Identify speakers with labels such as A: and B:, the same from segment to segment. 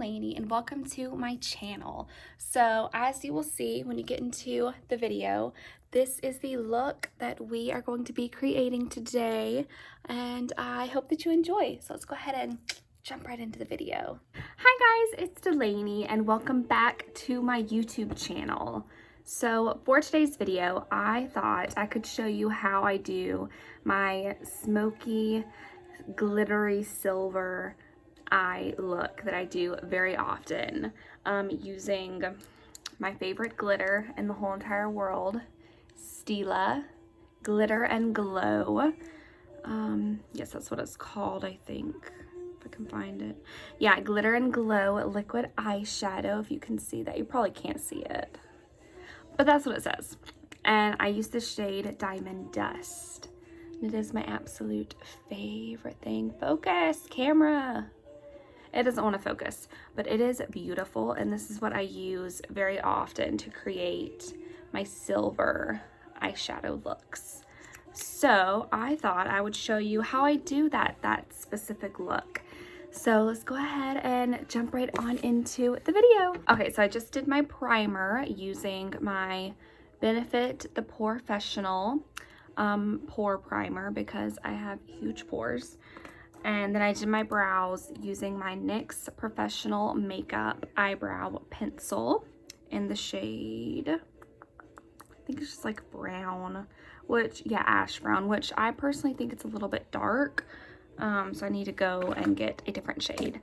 A: Delaney and welcome to my channel. So as you will see when you get into the video, this is the look that we are going to be creating today and I hope that you enjoy. So let's go ahead and jump right into the video. Hi guys, it's Delaney and welcome back to my YouTube channel. So for today's video, I thought I could show you how I do my smoky, glittery silver eye look that I do very often using my favorite glitter in the whole entire world, Stila Glitter and Glow. Yes, that's what it's called, I think, if I can find it. Yeah, Glitter and Glow liquid eyeshadow. If you can see that, you probably can't see it, but that's what it says. And I use the shade Diamond Dust. It is my absolute favorite thing. Focus, camera. It doesn't want to focus, but it is beautiful. And this is what I use very often to create my silver eyeshadow looks. So I thought I would show you how I do that specific look. So let's go ahead and jump right on into the video. Okay, so I just did my primer using my Benefit the Porefessional pore primer because I have huge pores. And then I did my brows using my NYX Professional Makeup Eyebrow Pencil in the shade, I think it's just like brown, which, yeah, ash brown, which I personally think it's a little bit dark. So I need to go and get a different shade.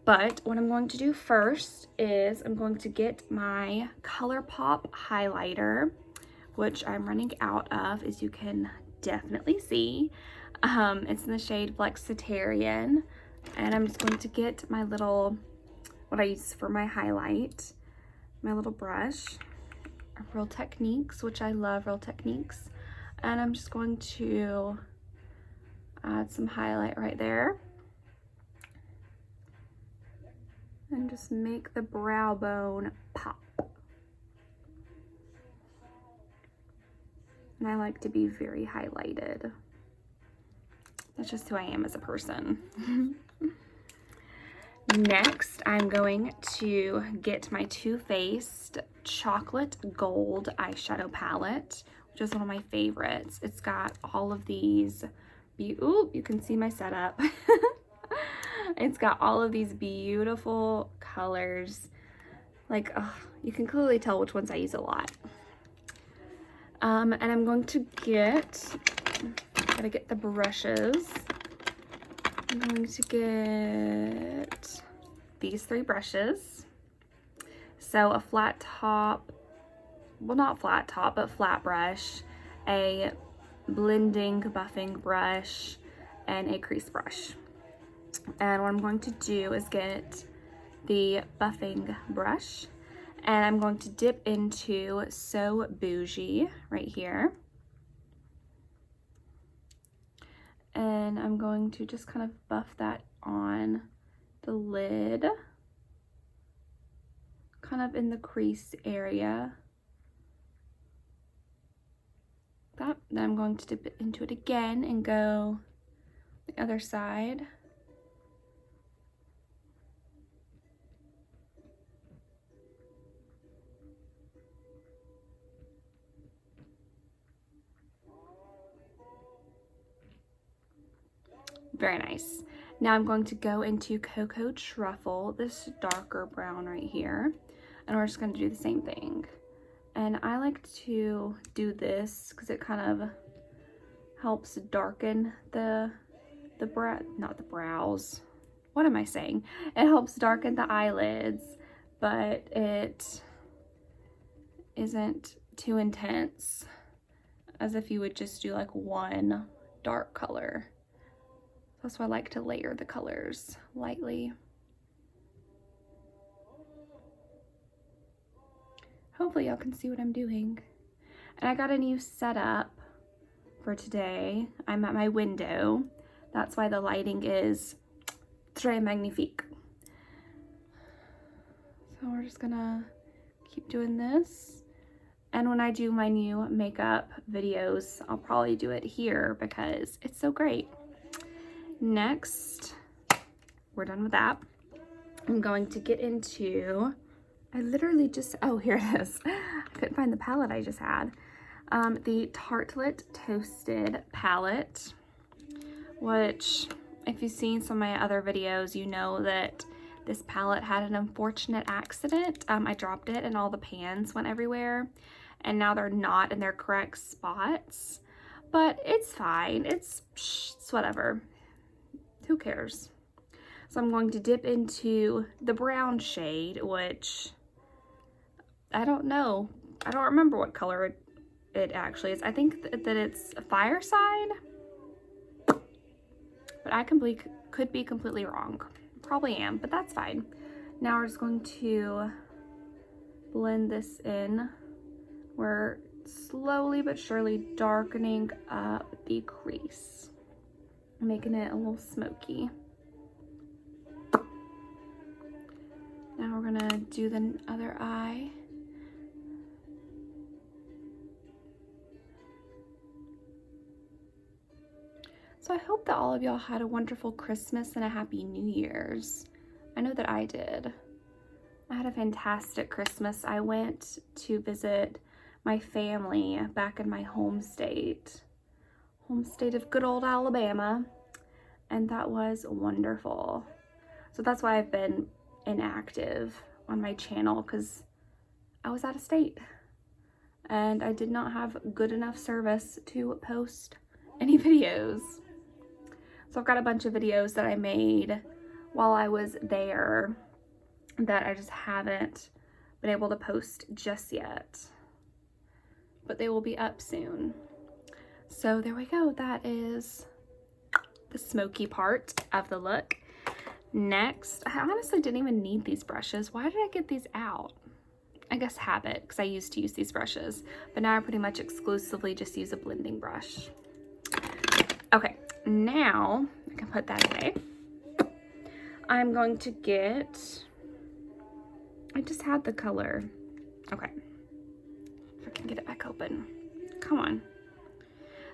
A: But what I'm going to do first is I'm going to get my ColourPop highlighter, which I'm running out of, as you can definitely see. It's in the shade Flexitarian, and I'm just going to get my little, what I use for my highlight, my little brush, Real Techniques, which I love Real Techniques, and I'm just going to add some highlight right there, and just make the brow bone pop. And I like to be very highlighted. That's just who I am as a person. Next, I'm going to get my Too Faced Chocolate Gold eyeshadow palette, which is one of my favorites. It's got all of these, ooh, you can see my setup. It's got all of these beautiful colors. Like, oh, you can clearly tell which ones I use a lot. And I'm going to gotta get the brushes. I'm going to get these 3 brushes. So a flat top, well, not flat top, but flat brush, a blending buffing brush, and a crease brush. And what I'm going to do is get the buffing brush, and I'm going to dip into So Bougie right here. And I'm going to just kind of buff that on the lid, kind of in the crease area. That. Then I'm going to dip it into it again and go the other side. Very nice. Now I'm going to go into Cocoa Truffle, this darker brown right here, and we're just going to do the same thing. And I like to do this because it kind of helps darken not the brows. What am I saying? It helps darken the eyelids, but it isn't too intense, as if you would just do like one dark color. That's why I like to layer the colors lightly. Hopefully y'all can see what I'm doing. And I got a new setup for today. I'm at my window. That's why the lighting is très magnifique. So we're just gonna keep doing this. And when I do my new makeup videos, I'll probably do it here because it's so great. Next, we're done with that. I'm going to get into, I literally just, oh, here it is. I couldn't find the palette I just had. The Tartelette Toasted palette, which if you've seen some of my other videos, you know that this palette had an unfortunate accident. I dropped it and all the pans went everywhere, and now they're not in their correct spots, but it's fine. It's whatever. Who cares? So I'm going to dip into the brown shade, which I don't know. I don't remember what color it actually is. I think that it's a Fireside, but I could be completely wrong. Probably am, but that's fine. Now we're just going to blend this in. We're slowly but surely darkening up the crease, making it a little smoky. Now we're gonna do the other eye. So I hope that all of y'all had a wonderful Christmas and a happy New Year's. I know that I did. I had a fantastic Christmas. I went to visit my family back in my home state of good old Alabama, and that was wonderful. So that's why I've been inactive on my channel, because I was out of state and I did not have good enough service to post any videos. So I've got a bunch of videos that I made while I was there that I just haven't been able to post just yet, but they will be up soon. So there we go. That is the smoky part of the look. Next, I honestly didn't even need these brushes. Why did I get these out? I guess habit, because I used to use these brushes, but now I pretty much exclusively just use a blending brush. Okay, now I can put that away. I'm going to get, I just had the color. Okay, if I can get it back open. Come on.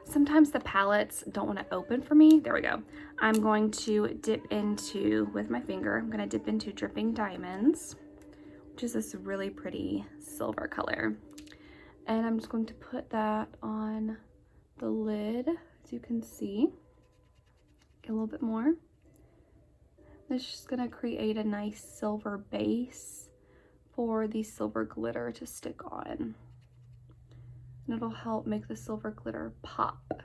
A: Sometimes the palettes don't want to open for me. There we go. I'm going to dip into, with my finger, I'm going to dip into Dripping Diamonds, which is this really pretty silver color. And I'm just going to put that on the lid, as you can see. Get a little bit more. This is just going to create a nice silver base for the silver glitter to stick on. And it'll help make the silver glitter pop a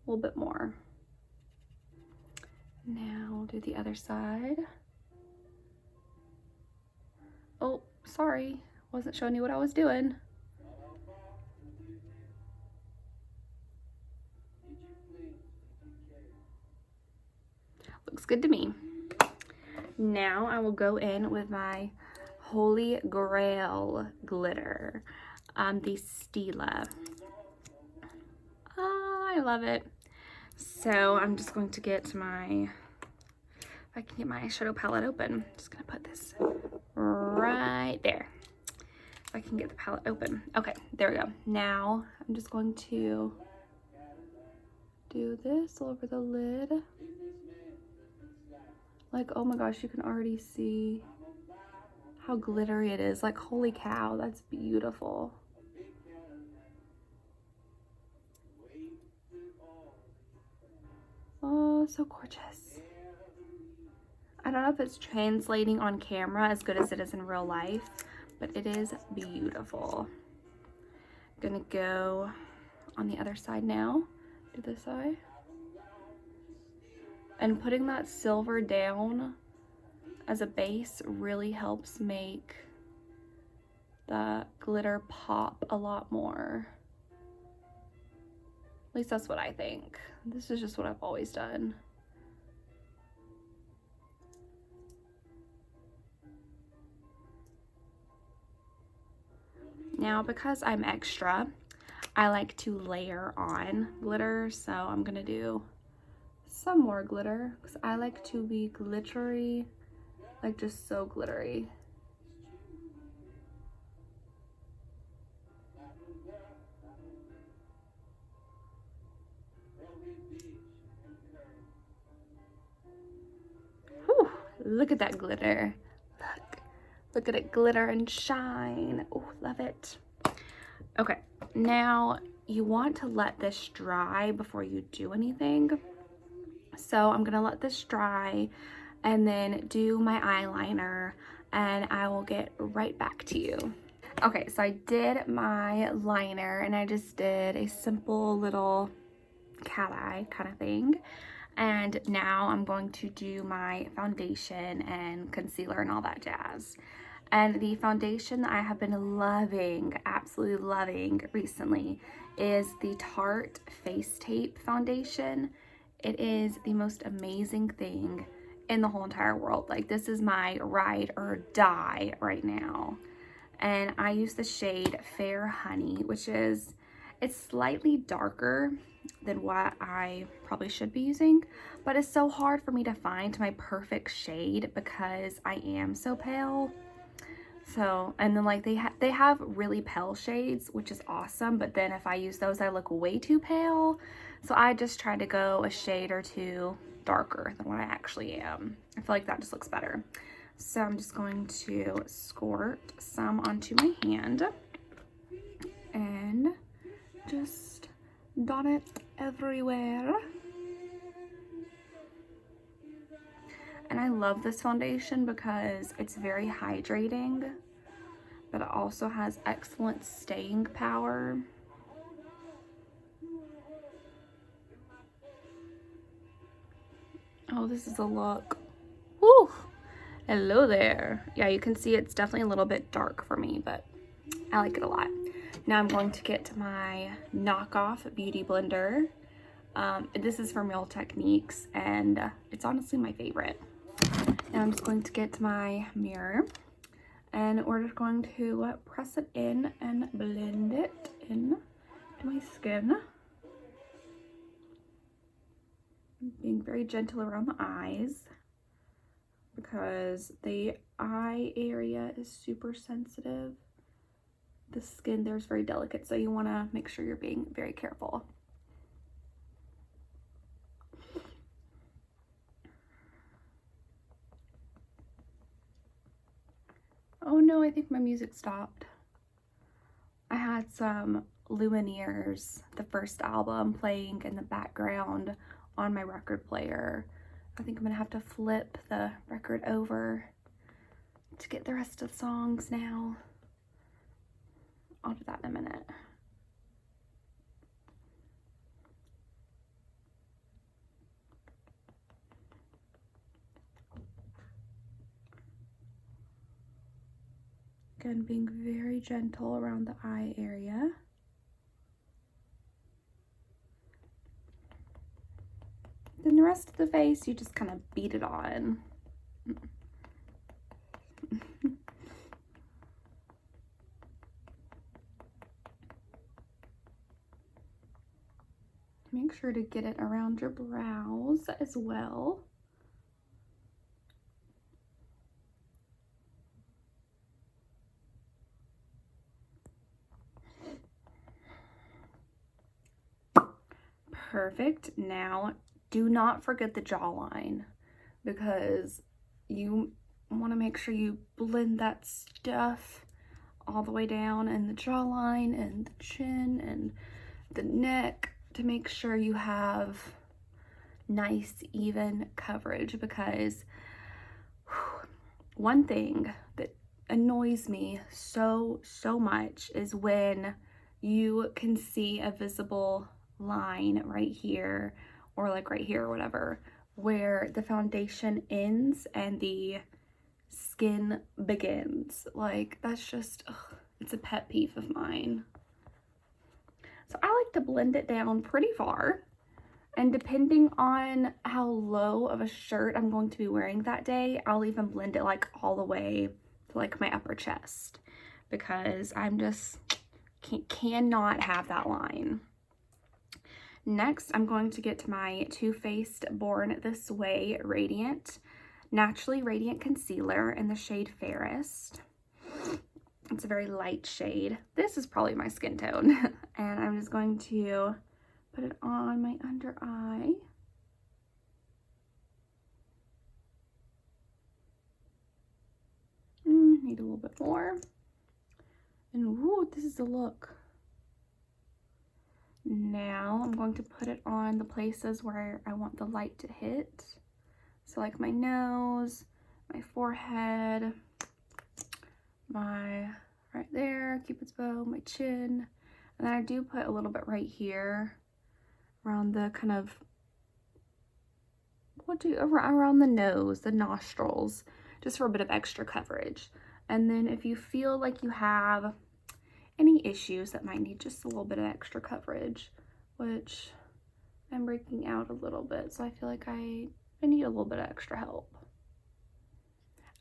A: little bit more. Now we'll do the other side. Oh, sorry, wasn't showing you what I was doing. Looks good to me. Now I will go in with my Holy Grail glitter. The Stila. I love it. So I'm just going to get my, if I can get my eyeshadow palette open, I'm just gonna put this right there. If I can get the palette open. Okay, there we go. Now I'm just going to do this all over the lid. Like, oh my gosh, you can already see how glittery it is. Like, holy cow, that's beautiful. Oh, so gorgeous. I don't know if it's translating on camera as good as it is in real life, but it is beautiful. I'm gonna go on the other side now. Do this eye. And putting that silver down as a base really helps make the glitter pop a lot more. At least that's what I think. This is just what I've always done. Now, because I'm extra, I like to layer on glitter, so I'm gonna do some more glitter because I like to be glittery, like just so glittery. Whew, look at that glitter. Look at it glitter and shine. Oh, love it. Okay, now you want to let this dry before you do anything. So I'm gonna let this dry and then do my eyeliner, and I will get right back to you. Okay, so I did my liner and I just did a simple little cat eye kind of thing. And now I'm going to do my foundation and concealer and all that jazz. And the foundation that I have been loving, absolutely loving recently, is the Tarte Face Tape foundation. It is the most amazing thing in the whole entire world. Like, this is my ride or die right now. And I use the shade Fair Honey, which is, it's slightly darker than what I probably should be using, but it's so hard for me to find my perfect shade because I am so pale. So, and then like they have really pale shades, which is awesome, but then if I use those, I look way too pale. So I just try to go a shade or two darker than what I actually am. I feel like that just looks better. So I'm just going to squirt some onto my hand and just dot it everywhere. And I love this foundation because it's very hydrating, but it also has excellent staying power. Oh, this is a look. Woo! Hello there. Yeah, you can see it's definitely a little bit dark for me, but I like it a lot. Now I'm going to get my knockoff beauty blender. This is from Real Techniques, and it's honestly my favorite. Now I'm just going to get my mirror, and we're just going to press it in and blend it in to my skin. Being very gentle around the eyes because the eye area is super sensitive. The skin there is very delicate, so you want to make sure you're being very careful. Oh no, I think my music stopped. I had some Lumineers, the first album, playing in the background on my record player. I think I'm gonna have to flip the record over to get the rest of the songs now. I'll do that in a minute. Again, being very gentle around the eye area. Then the rest of the face, you just kind of beat it on. Make sure to get it around your brows as well. Perfect. Now, do not forget the jawline, because you want to make sure you blend that stuff all the way down in the jawline and the chin and the neck to make sure you have nice, even coverage. Because one thing that annoys me so much is when you can see a visible line right here, or like right here or whatever, where the foundation ends and the skin begins. Like, that's just, ugh, it's a pet peeve of mine. So I like to blend it down pretty far, and depending on how low of a shirt I'm going to be wearing that day, I'll even blend it like all the way to like my upper chest, because I'm just cannot have that line. Next, I'm going to get my Too Faced Born This Way Radiant Naturally Radiant Concealer in the shade Fairest. It's a very light shade. This is probably my skin tone. And I'm just going to put it on my under eye. Need a bit more. And woo, this is the look. Now I'm going to put it on the places where I want the light to hit. So like my nose, my forehead, my right there, Cupid's bow, my chin. And then I do put a little bit right here around the kind of, around the nose, the nostrils, just for a bit of extra coverage. And then if you feel like you have any issues that might need just a little bit of extra coverage, which I'm breaking out a little bit, so I feel like I need a little bit of extra help.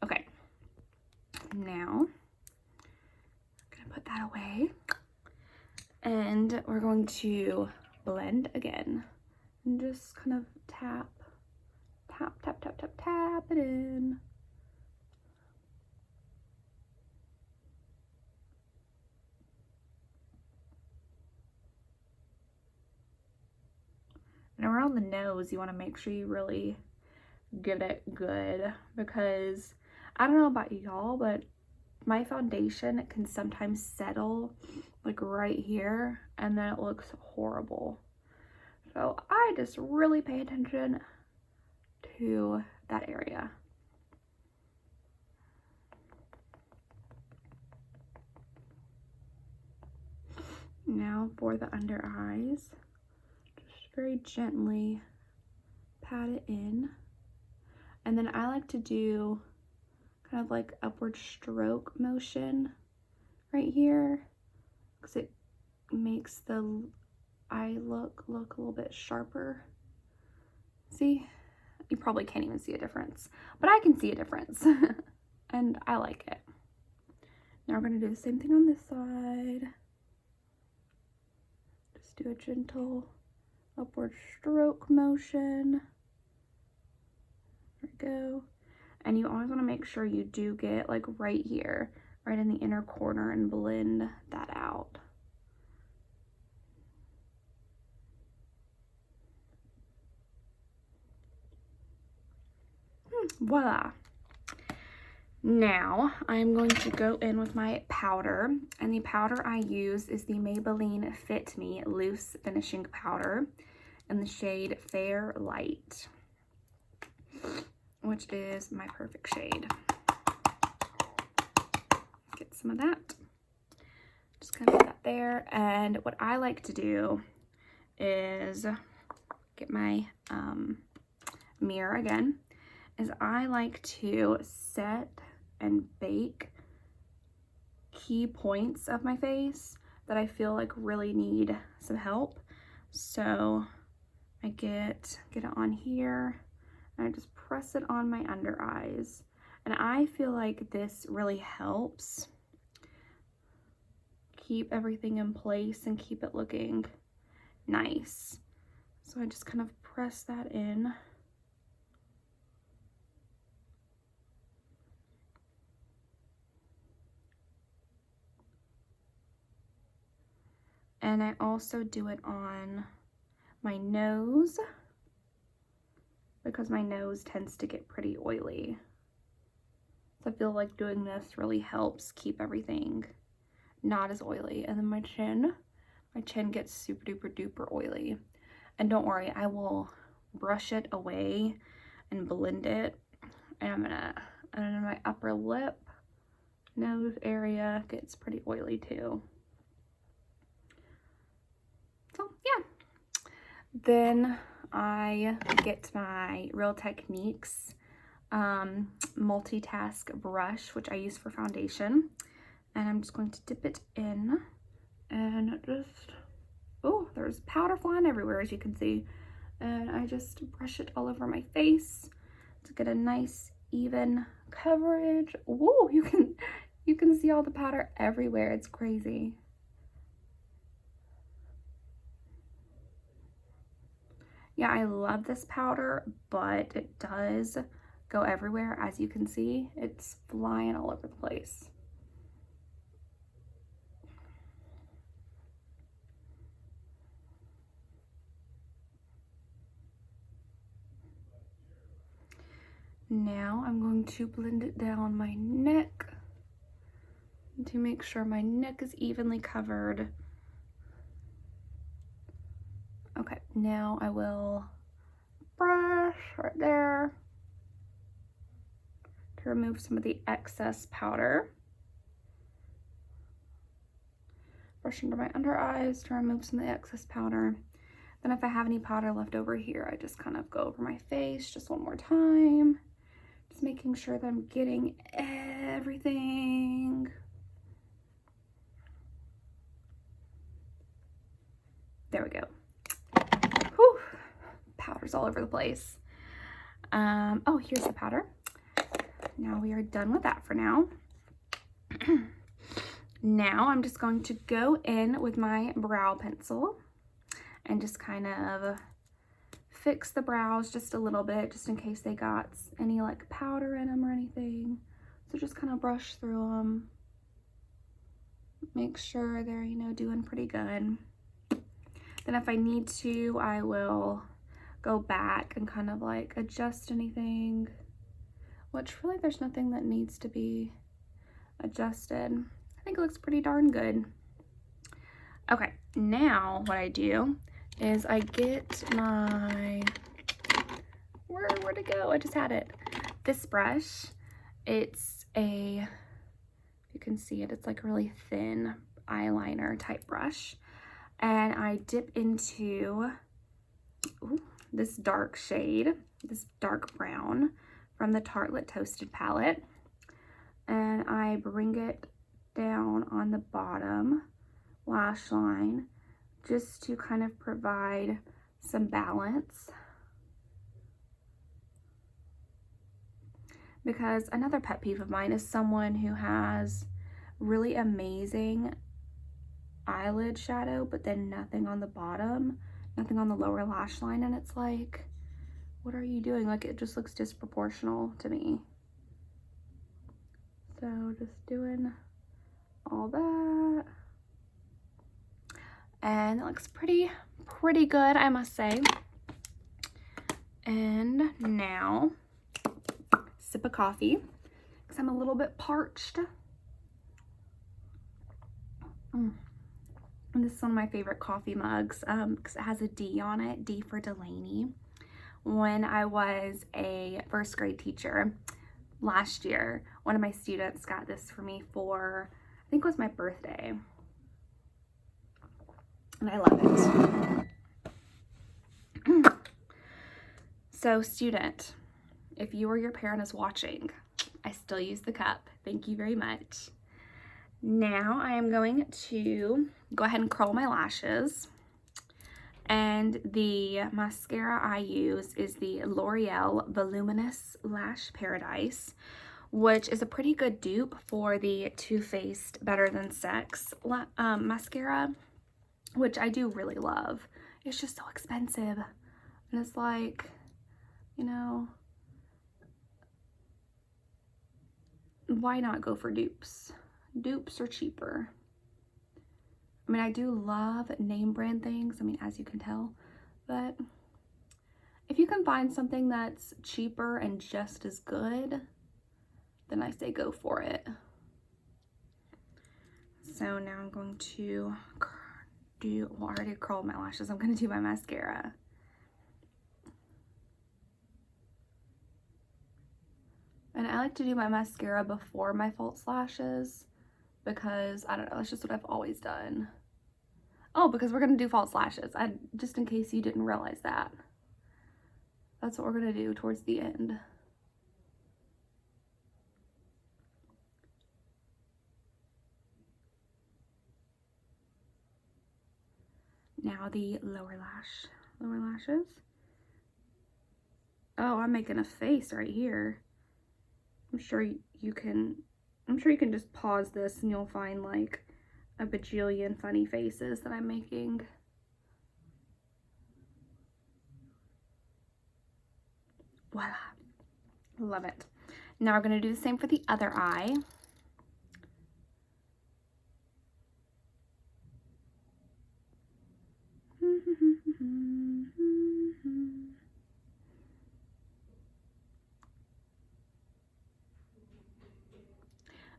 A: Okay, now I'm gonna put that away, and we're going to blend again and just kind of tap it in. And around the nose, you want to make sure you really get it good, because I don't know about y'all, but my foundation can sometimes settle like right here and then it looks horrible. So I just really pay attention to that area. Now for the under eyes, just very gently pat it in. And then I like to do kind of like upward stroke motion right here, because it makes the eye look a little bit sharper. See? You probably can't even see a difference, but I can see a difference and I like it. Now we're going to do the same thing on this side. Just do a gentle upward stroke motion. There we go. And you always want to make sure you do get like right here, right in the inner corner, and blend that out. Voila. Now I'm going to go in with my powder, and the powder I use is the Maybelline Fit Me Loose Finishing Powder in the shade Fair Light, which is my perfect shade. Get some of that. Just gonna put that there. And what I like to do is get my mirror again, is I like to set and bake key points of my face that I feel like really need some help. So I get it on here, and I just press it on my under eyes. And I feel like this really helps keep everything in place and keep it looking nice. So I just kind of press that in. And I also do it on my nose, because my nose tends to get pretty oily. So I feel like doing this really helps keep everything not as oily. And then my chin gets super duper duper oily. And don't worry, I will brush it away and blend it. And then my upper lip, nose area gets pretty oily too. So yeah, then I get my Real Techniques multitask brush, which I use for foundation, and I'm just going to dip it in and just, oh, there's powder flying everywhere, as you can see, and I just brush it all over my face to get a nice even coverage. Whoa, you can see all the powder everywhere. It's crazy. Yeah, I love this powder, but it does go everywhere. As you can see, it's flying all over the place. Now I'm going to blend it down my neck to make sure my neck is evenly covered. Okay, now I will brush right there to remove some of the excess powder. Brush under my under eyes to remove some of the excess powder. Then if I have any powder left over here, I just kind of go over my face just one more time. Just making sure that I'm getting everything. There we go. Whew. Powder's all over the place. Oh, here's the powder. Now we are done with that for now. Now I'm just going to go in with my brow pencil and just kind of fix the brows just a little bit, just in case they got any like powder in them or anything. So just kind of brush through them. Make sure they're, you know, doing pretty good. Then if I need to, I will go back and kind of like adjust anything, which really there's nothing that needs to be adjusted. I think it looks pretty darn good. Okay, now what I do is I get my, where'd it go? I just had it. This brush, it's a, you can see it, it's like a really thin eyeliner type brush. And I dip into this dark shade, this dark brown from the Tartelette Toasted palette. And I bring it down on the bottom lash line just to kind of provide some balance. Because another pet peeve of mine is someone who has really amazing eyelid shadow, but then nothing on the bottom, nothing on the lower lash line, and it's like, what are you doing? Like, it just looks disproportional to me. So just doing all that. And it looks pretty good, I must say. And now, sip of coffee, because I'm a little bit parched. And this is one of my favorite coffee mugs, because it has a D on it, D for Delaney. When I was a first grade teacher last year, one of my students got this for me for, I think it was my birthday. And I love it. So student, if you or your parent is watching, I still use the cup. Thank you very much. Now I am going to go ahead and curl my lashes. And the mascara I use is the L'Oreal Voluminous Lash Paradise, which is a pretty good dupe for the Too Faced Better Than Sex mascara, which I do really love. It's just so expensive. And it's like, you know, why not go for dupes? Dupes are cheaper. I mean, I do love name brand things, I mean, as you can tell, but if you can find something that's cheaper and just as good, then I say go for it. So now I'm going to well, I already curled my lashes. I'm going to do my mascara. And I like to do my mascara before my false lashes because, I don't know, that's just what I've always done. Oh, because we're going to do false lashes. Just in case you didn't realize that. That's what we're going to do towards the end. Now the lower lashes. Oh, I'm making a face right here. I'm sure you can just pause this and you'll find like a bajillion funny faces that I'm making. Voila. Love it. Now we're going to do the same for the other eye.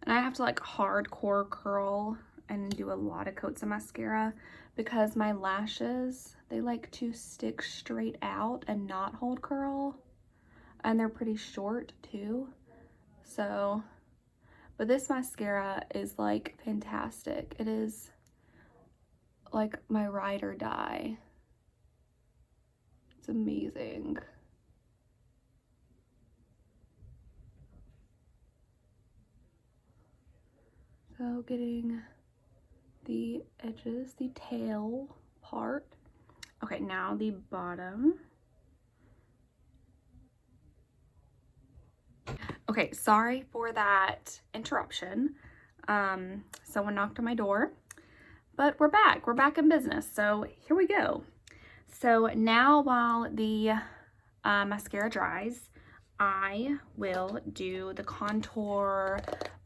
A: And I have to like hardcore curl and do a lot of coats of mascara because my lashes, they like to stick straight out and not hold curl. And they're pretty short too. So, but this mascara is like fantastic. It is like my ride or die. It's amazing. So getting the edges, the tail part. Okay, now the bottom. Okay, sorry for that interruption. Someone knocked on my door, but we're back. We're back in business. So here we go. So now while the mascara dries, I will do the contour,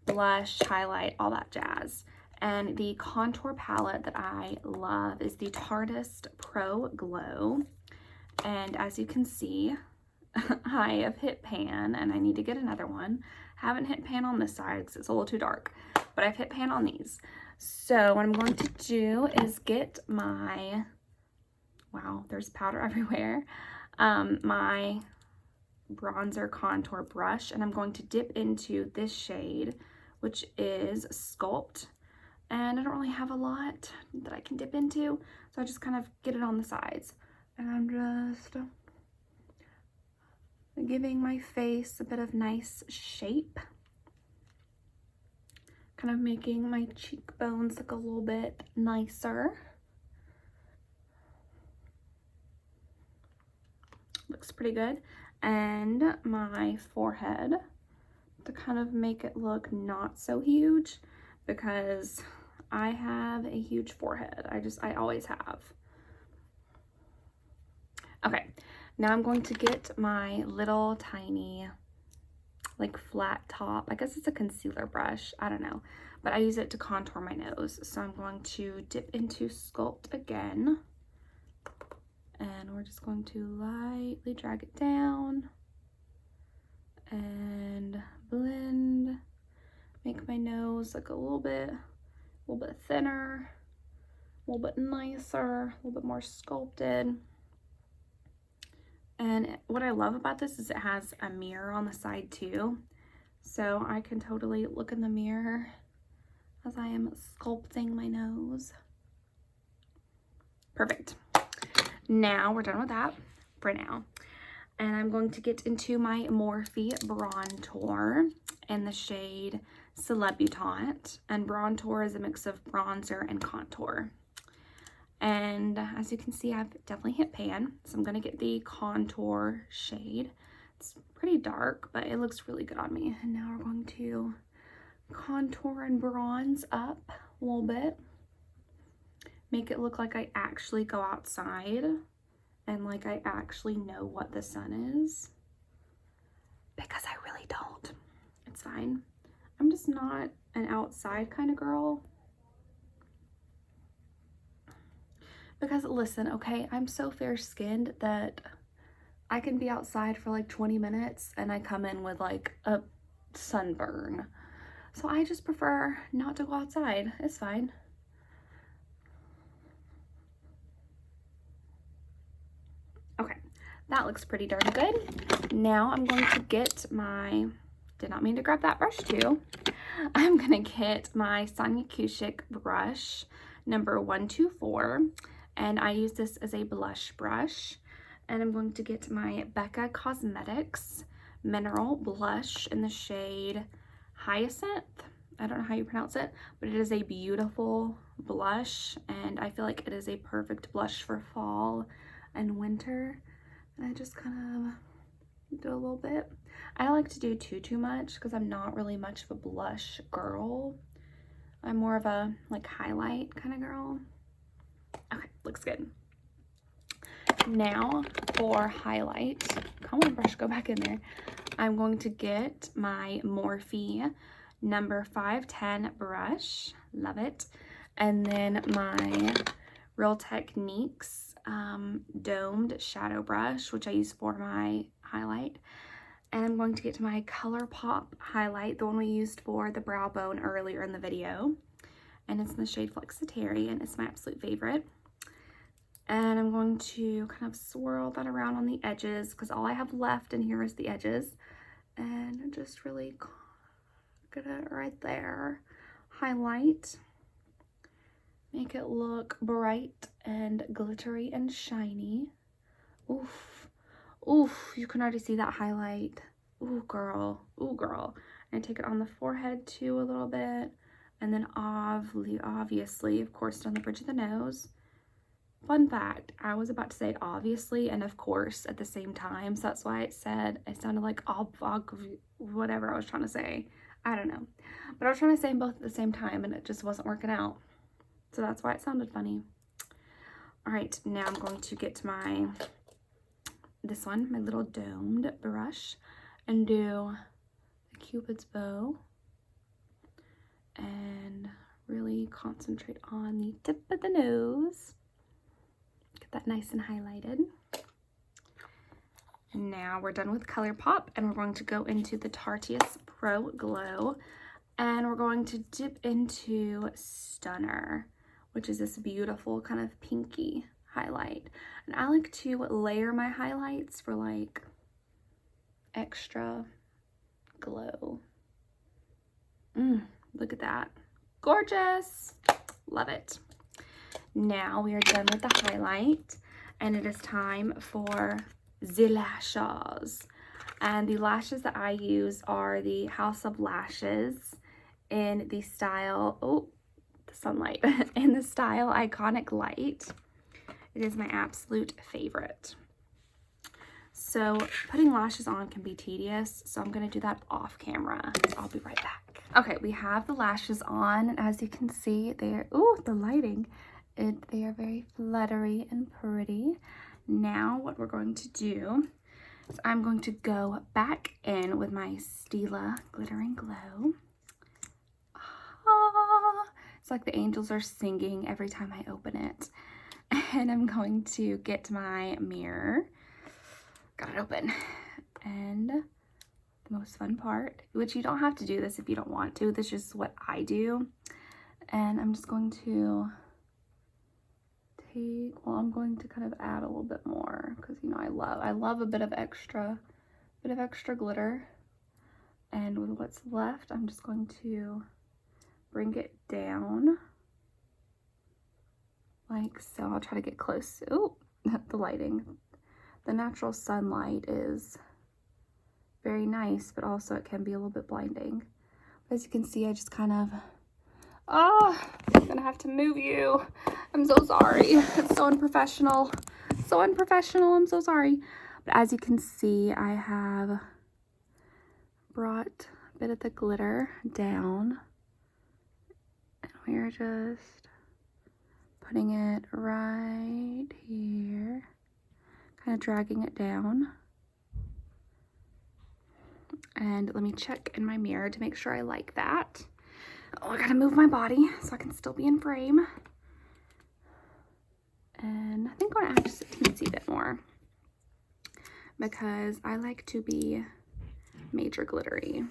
A: blush, highlight, all that jazz. And the contour palette that I love is the Tarteist Pro Glow. And as you can see, I have hit pan and I need to get another one. Haven't hit pan on this side because it's a little too dark, but I've hit pan on these. So what I'm going to do is get my, wow, there's powder everywhere, my bronzer contour brush, and I'm going to dip into this shade, which is Sculpt. And I don't really have a lot that I can dip into, so I just kind of get it on the sides. And I'm just giving my face a bit of nice shape. Kind of making my cheekbones look a little bit nicer. Looks pretty good. And my forehead to kind of make it look not so huge, because I have a huge forehead. I always have. Okay, now I'm going to get my little tiny, like flat top. I guess it's a concealer brush. I don't know. But I use it to contour my nose. So I'm going to dip into Sculpt again. And we're just going to lightly drag it down. And blend. Make my nose look a little bit thinner. A little bit nicer. A little bit more sculpted. And what I love about this is it has a mirror on the side too. So I can totally look in the mirror as I am sculpting my nose. Perfect. Now we're done with that for now. And I'm going to get into my Morphe Bronzer in the shade Celebutante. And Bronzer is a mix of bronzer and contour. And as you can see, I've definitely hit pan. So I'm going to get the contour shade. It's pretty dark, but it looks really good on me. And now we're going to contour and bronze up a little bit. Make it look like I actually go outside and like I actually know what the sun is. Because I really don't. It's fine. I'm just not an outside kind of girl. Because listen, okay, I'm so fair-skinned that I can be outside for like 20 minutes and I come in with like a sunburn. So I just prefer not to go outside. It's fine. Okay, that looks pretty darn good. Now I'm going to get my, did not mean to grab that brush too. I'm gonna get my Sonia Kashuk brush number 124. And I use this as a blush brush. And I'm going to get my Becca Cosmetics Mineral Blush in the shade Hyacinth. I don't know how you pronounce it, but it is a beautiful blush. And I feel like it is a perfect blush for fall and winter. And I just kind of do a little bit. I don't like to do too much because I'm not really much of a blush girl. I'm more of a like highlight kind of girl. Okay, looks good. Now for highlight, come on brush, go back in there. I'm going to get my Morphe number 510 brush, love it. And then my Real Techniques domed shadow brush, which I use for my highlight. And I'm going to get to my ColourPop highlight, the one we used for the brow bone earlier in the video. And it's in the shade Flexitarian. It's my absolute favorite. And I'm going to kind of swirl that around on the edges because all I have left in here is the edges. And just really get it right there. Highlight. Make it look bright and glittery and shiny. Oof. Oof. You can already see that highlight. Ooh, girl. Ooh, girl. And take it on the forehead too a little bit. And then obviously, of course, on the bridge of the nose. Fun fact, I was about to say obviously and of course at the same time. So that's why it sounded like whatever I was trying to say. I don't know. But I was trying to say them both at the same time and it just wasn't working out. So that's why it sounded funny. All right, now I'm going to get to this one, my little domed brush, and do the Cupid's bow. And really concentrate on the tip of the nose. Get that nice and highlighted. And now we're done with ColourPop and we're going to go into the Tarteist Pro Glow. And we're going to dip into Stunner, which is this beautiful kind of pinky highlight. And I like to layer my highlights for like extra glow. Look at that. Gorgeous. Love it. Now we are done with the highlight and it is time for the lashes. And the lashes that I use are the House of Lashes in the style, the sunlight, in the style Iconic Light. It is my absolute favorite. So putting lashes on can be tedious, so I'm going to do that off camera. So I'll be right back. Okay, we have the lashes on, and as you can see, they're, the lighting. They are very fluttery and pretty. Now what we're going to do is I'm going to go back in with my Stila Glittering Glow. It's like the angels are singing every time I open it. And I'm going to get my mirror. Got it open. And the most fun part, which you don't have to do this if you don't want to. This is just what I do. And I'm just going to I'm going to kind of add a little bit more because, you know, I love a bit of extra glitter. And with what's left, I'm just going to bring it down like so. I'll try to get close. The lighting. The natural sunlight is very nice, but also it can be a little bit blinding. As you can see, I just kind of, I'm gonna have to move you. I'm so sorry. It's so unprofessional. So unprofessional. I'm so sorry. But as you can see, I have brought a bit of the glitter down. And we're just putting it right here. Kind of dragging it down. And let me check in my mirror to make sure I like that. I gotta move my body so I can still be in frame. And I think I'm gonna add just a teensy bit more because I like to be major glittery.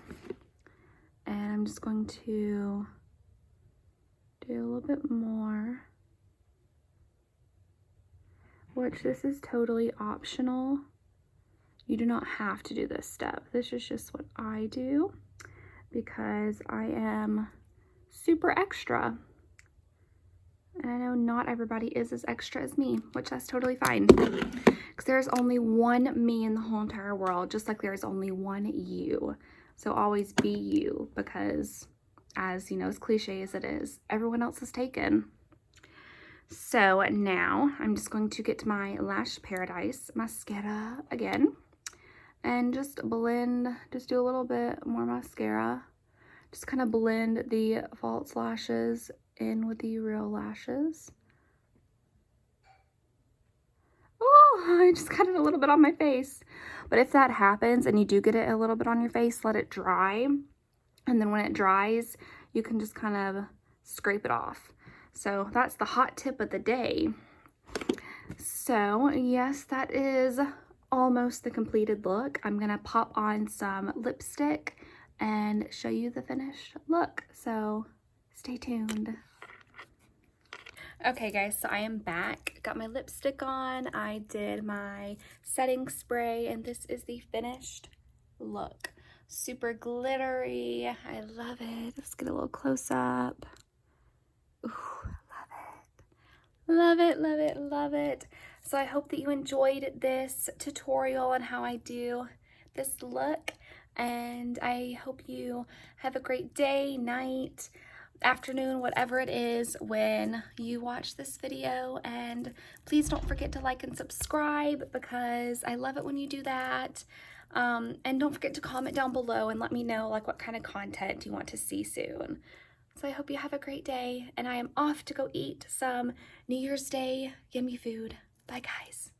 A: And I'm just going to do a little bit more, which this is totally optional. You do not have to do this step. This is just what I do because I am super extra. And I know not everybody is as extra as me, which that's totally fine. Because there's only one me in the whole entire world, just like there's only one you. So always be you because, as you know, as cliche as it is, everyone else is taken. So now I'm just going to get my Lash Paradise mascara again. And just blend, just do a little bit more mascara. Just kind of blend the false lashes in with the real lashes. I just got it a little bit on my face. But if that happens and you do get it a little bit on your face, let it dry. And then when it dries, you can just kind of scrape it off. So that's the hot tip of the day. So yes, that is almost the completed look. I'm gonna pop on some lipstick and show you the finished look, so stay tuned. Okay guys, so I am back. Got my lipstick on, I did my setting spray, and this is the finished look. Super glittery, I love it. Let's get a little close up. Ooh, love it, love it, love it. So I hope that you enjoyed this tutorial on how I do this look, and I hope you have a great day, night, afternoon, whatever it is when you watch this video. And please don't forget to like and subscribe, because I love it when you do that. And don't forget to comment down below and let me know like what kind of content you want to see soon. So I hope you have a great day, and I am off to go eat some New Year's Day yummy food. Bye guys.